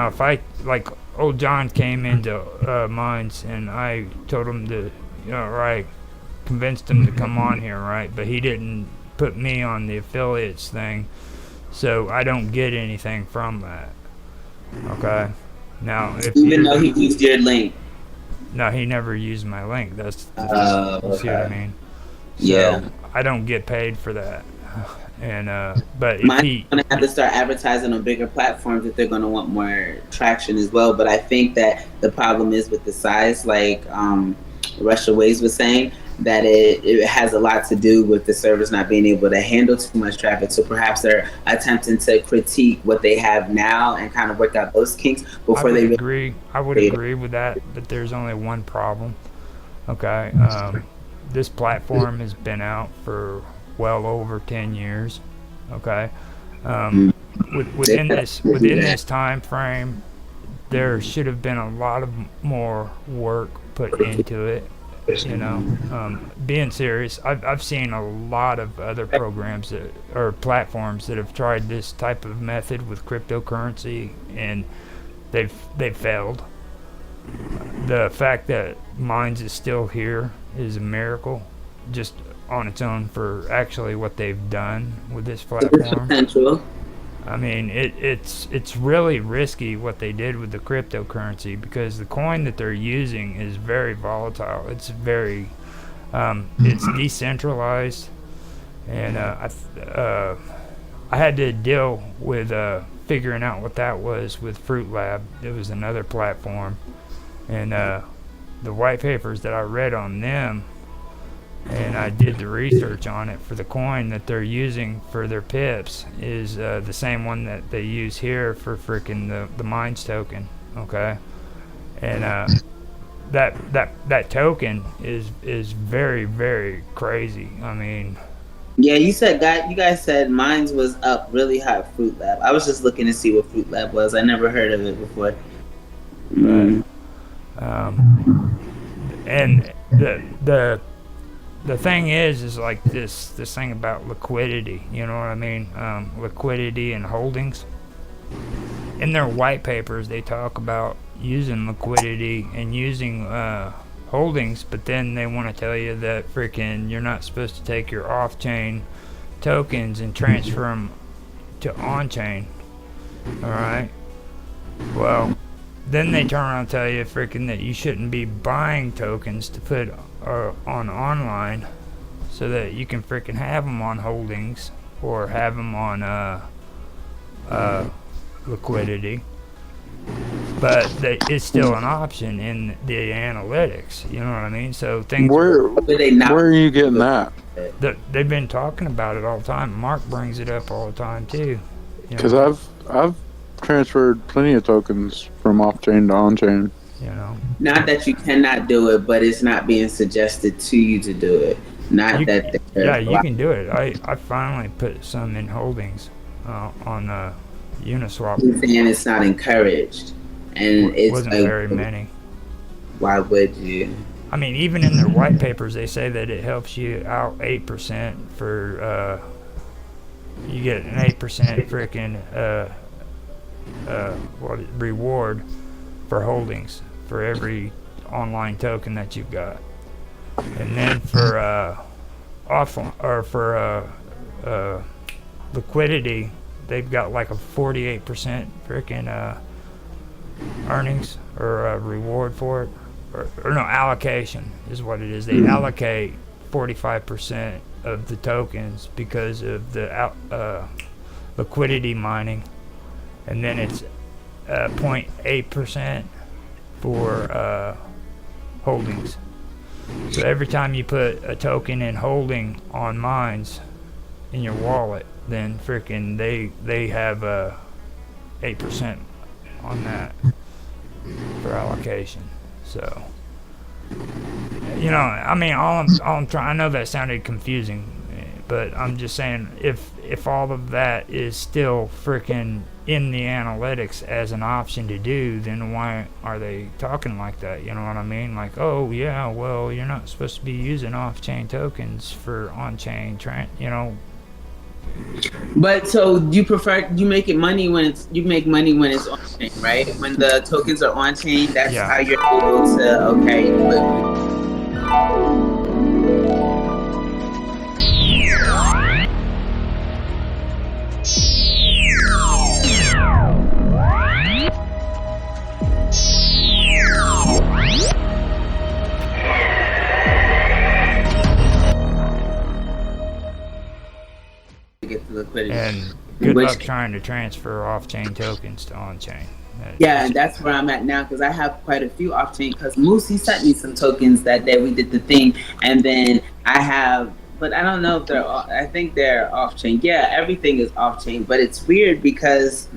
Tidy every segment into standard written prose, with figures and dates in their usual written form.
Now, if I, like, old John came into Minds and I told him to, or I convinced him to come on here, right? But he didn't put me on the affiliates thing, so I don't get anything from that. Okay. Now, if Even you, though he used your link. no, he never used my link. That's the thing. You see what I Okay. mean? So Yeah. I don't get paid for that. And but if Mine's he, going to have to start advertising on bigger platforms if they're going to want more traction as well. But I think that the problem is with the size, like Russia Ways was saying, that it has a lot to do with the servers not being able to handle too much traffic. So perhaps they're attempting to critique what they have now and kind of work out those kinks I before would they agree. I would really. agree with that, but there's only one problem. Okay. This platform has been out for well over 10 years. Okay. Um, within this time frame, there should have been a lot of more work put into it. Being serious, I've seen a lot of other programs or platforms that have tried this type of method with cryptocurrency, and they've failed. The fact that Minds is still here is a miracle, just on its own, for actually what they've done with this platform. Potential. I mean, it's really risky what they did with the cryptocurrency, because the coin that they're using is very volatile. It's very it's decentralized, and I had to deal with figuring out what that was with Fruit Lab. It was another platform, and the white papers that I read on them, and I did the research on it for the coin that they're using for their pips, is the same one that they use here for freaking the Minds token. Okay, and that token is very, very crazy. I mean, Yeah, you guys said mine was up really high. Fruit Lab. I was just looking to see what Fruit Lab was. I never heard of it before. but Mm. um, and the thing is like this thing about liquidity. You know what I mean? Liquidity and holdings. In their white papers, they talk about using liquidity and using holdings, but then they want to tell you that freaking you're not supposed to take your off-chain tokens and transfer them to on-chain. All right. Well, then they turn around and tell you freaking that you shouldn't be buying tokens to put on online, so that you can freaking have them on holdings or have them on liquidity. But it's still an option in the analytics. You know what I mean? So things are. Were they Where not? are you getting that? They've been talking about it all the time. Mark brings it up all the time too. You Because know. I've transferred plenty of tokens from off chain to on chain. You know. Not that you cannot do it, but it's not being suggested to you to do it. Not You, that yeah, there's a you lot. can do it. I finally put some in holdings on Uniswap. I'm saying it's not encouraged, and it's Wasn't like, very many. why would you? I mean, even in their white papers, they say that it helps you out 8% for you get an 8% freaking reward for holdings for every online token that you've got, and then for off or for liquidity, they've got like a 48% freaking earnings or reward for it, or no, allocation is what it is. They allocate 45% of the tokens because of the liquidity mining, and then it's 0.8% for holdings. So every time you put a token in holding on Minds in your wallet, then freaking they have 8% on that for allocation. So, I mean, all I'm trying. I know that sounded confusing, but I'm just saying, if all of that is still freaking in the analytics as an option to do, then why are they talking like that? You know what I mean? Like, oh yeah, well, you're not supposed to be using off-chain tokens for on-chain. But so you make money when it's on chain, right? When the tokens are on chain, that's Yeah. how you're able to get the liquidity. And good luck trying to transfer off-chain tokens to on-chain. Yeah, and that's where I'm at now because I have quite a few off-chain. Because Moosey sent me some tokens that day we did the thing, and then I have, but I don't know if they're. I think they're off-chain. Yeah, everything is off-chain, but it's weird because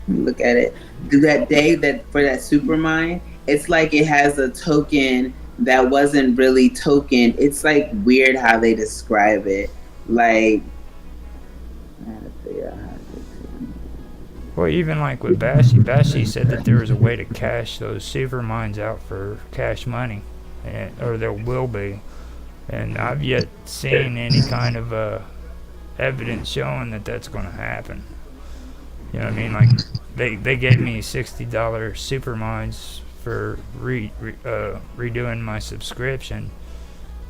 look at it. That day that for that Supermine, it's like it has a token that wasn't really token. It's like weird how they describe it. Like, I had to figure out how to. Well, even like with Bashi said that there was a way to cash those super mines out for cash money, or there will be. And I've yet seen any kind of evidence showing that that's going to happen. You know what I mean? Like they gave me $60 super mines for redoing my subscription,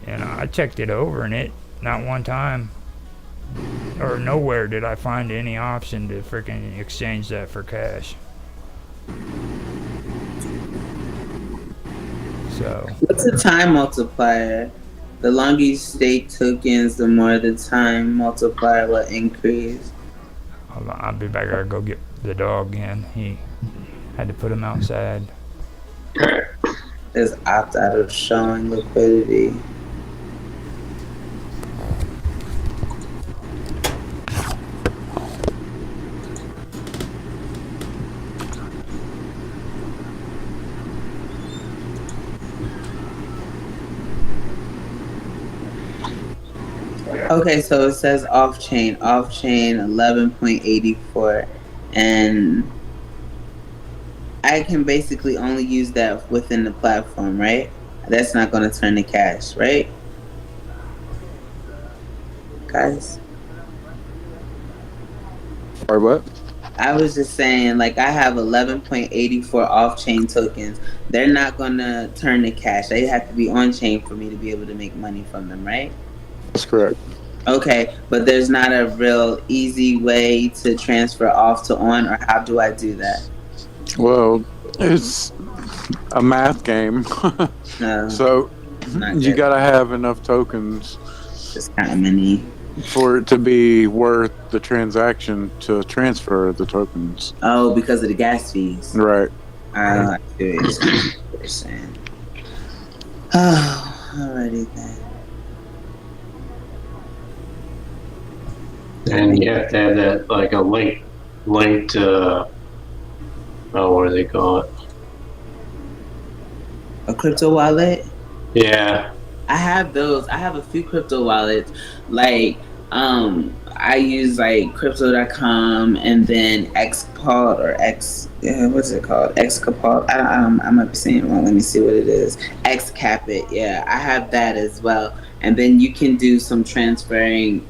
and I checked it over, and it not one time or nowhere did I find any option to freaking exchange that for cash. So what's the time multiplier? The longer you stake tokens, the more the time multiplier will increase. hold on, I'll be back. I gotta go get the dog again. He had to put him outside. Is opt out of showing liquidity. Okay, so it says off-chain 11.84, and I can basically only use that within the platform, right? That's not going to turn to cash, right? Guys? Or what? I was just saying, like, I have 11.84 off-chain tokens. They're not going to turn to cash. They have to be on-chain for me to be able to make money from them, right? That's correct. Okay, but there's not a real easy way to transfer off to on, or how do I do that? Well, it's a math game. No, So you gotta have enough tokens just kind of many for it to be worth the transaction to transfer the tokens. Oh, because of the gas fees. Right. I see what you're saying. Oh, alrighty then. And you have to have that like a linked what do they call it? A crypto wallet? Yeah. I have those. I have a few crypto wallets. Like, I use like crypto.com and then Xpod or what's it called? Xcapod. I might be saying it wrong. Let me see what it is. Xcapit. Yeah, I have that as well. And then you can do some transferring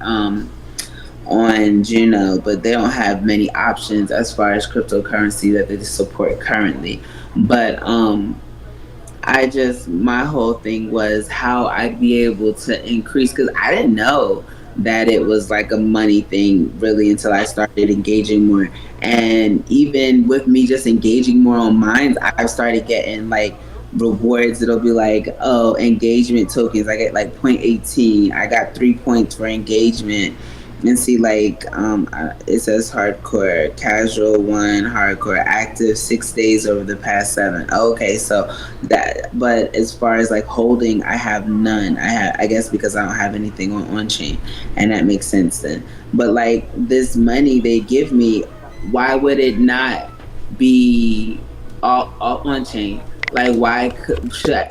on Juno, but they don't have many options as far as cryptocurrency that they support currently. But my whole thing was how I'd be able to increase, because I didn't know that it was like a money thing really until I started engaging more. And even with me just engaging more on Minds, I've started getting like rewards. It'll be like, oh, engagement tokens. I get like 0.18. I got 3 points for engagement. And see, like, it says hardcore, casual 1, hardcore, active 6 days over the past 7. Okay, so that, but as far as like holding, I have none. I guess because I don't have anything on chain, and that makes sense then. But like this money they give me, why would it not be all on chain? Like, why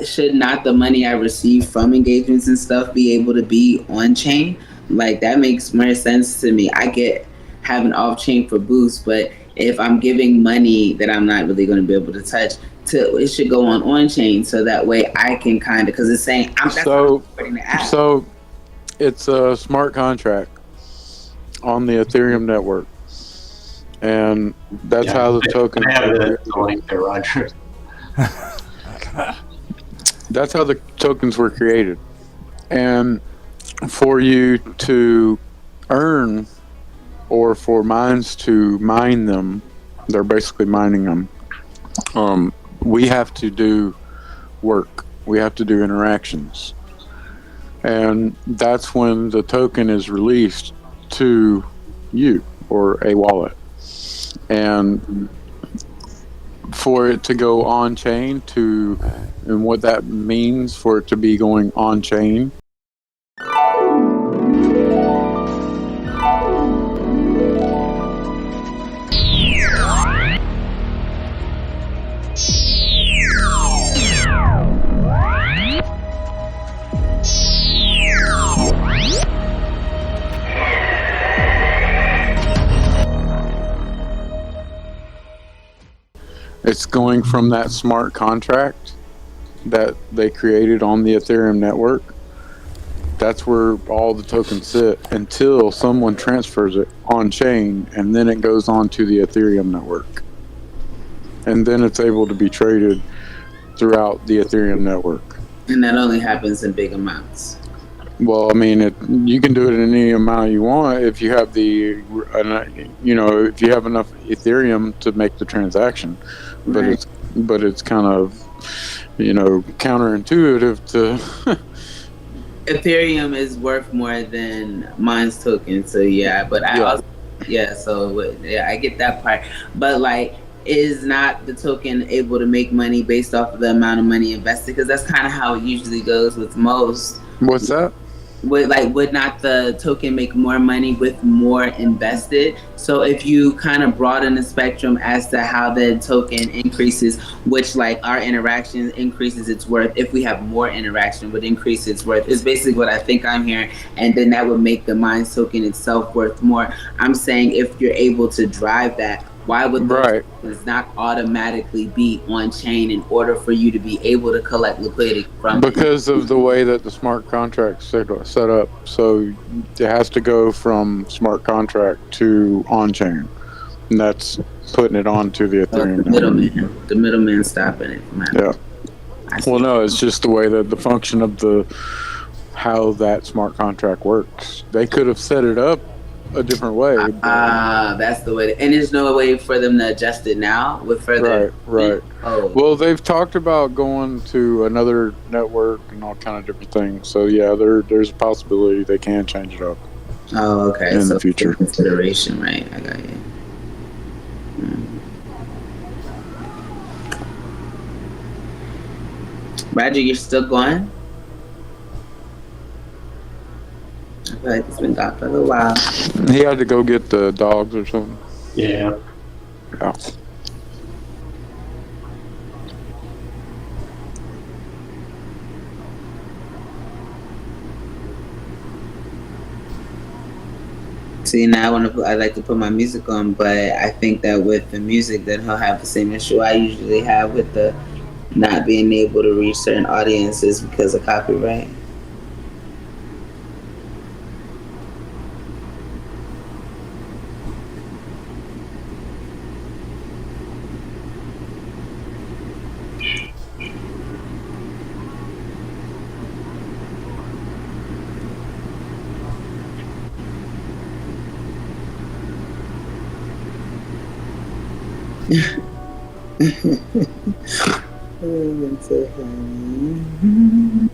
should not the money I receive from engagements and stuff be able to be on chain? Like, that makes more sense to me. I get having off chain for boost, but if I'm giving money that I'm not really going to be able to touch, it should go on chain, so that way I can kind of, because it's saying I'm so it's a smart contract. on the Ethereum network, and that's how the tokens. I have the link there, Roger. That's how the tokens were created, and for you to earn, or for mines to mine them, they're basically mining them. We have to do work. We have to do interactions. And that's when the token is released to you or a wallet. And for it to go on chain and what that means for it to be going on chain. It's going from that smart contract that they created on the Ethereum network. That's where all the tokens sit until someone transfers it on chain, and then it goes on to the Ethereum network. And then it's able to be traded throughout the Ethereum network. And that only happens in big amounts. Well, I mean, you can do it in any amount you want if you have if you have enough Ethereum to make the transaction. But Right. it's kind of, counterintuitive to. Ethereum is worth more than Minds token, so yeah. But I also, I get that part. But like, is not the token able to make money based off of the amount of money invested? Because that's kind of how it usually goes with most. What's that? Would not the token make more money with more invested? So if you kind of broaden the spectrum as to how the token increases, which like our interaction increases its worth, if we have more interaction would increase its worth, is basically what I think I'm hearing. And then that would make the Minds token itself worth more. I'm saying if you're able to drive that, why would those tokens not automatically be on chain in order for you to be able to collect liquidity from it? Because of the way that the smart contract's set up. So it has to go from smart contract to on chain. And that's putting it onto the Ethereum. The middleman stopping it from happening. Yeah. Well, no, it's just the way that the function of how that smart contract works. They could have set it up a different way. That's the way. And there's no way for them to adjust it now with further. Right. Oh. Well, they've talked about going to another network and all kind of different things. So yeah, there's a possibility they can change it up. Oh, okay. In the future. Consideration, right? I got you. Roger, you're still going? I feel like it's been gone for a little while. He had to go get the dogs or something. Yeah. Yeah. See, now I like to put my music on, but I think that with the music, that he'll have the same issue I usually have with the not being able to reach certain audiences because of copyright. That's so funny.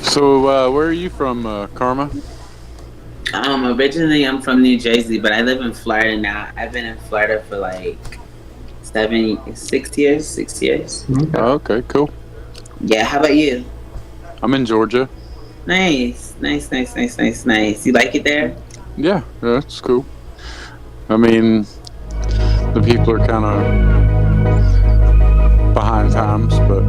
So where are you from, Karma? Originally I'm from New Jersey, but I live in Florida now. I've been in Florida for like 6 years. Oh, okay, cool. Yeah, how about you? I'm in Georgia. Nice. You like it there? Yeah, that's cool. I mean, the people are kind of behind times, but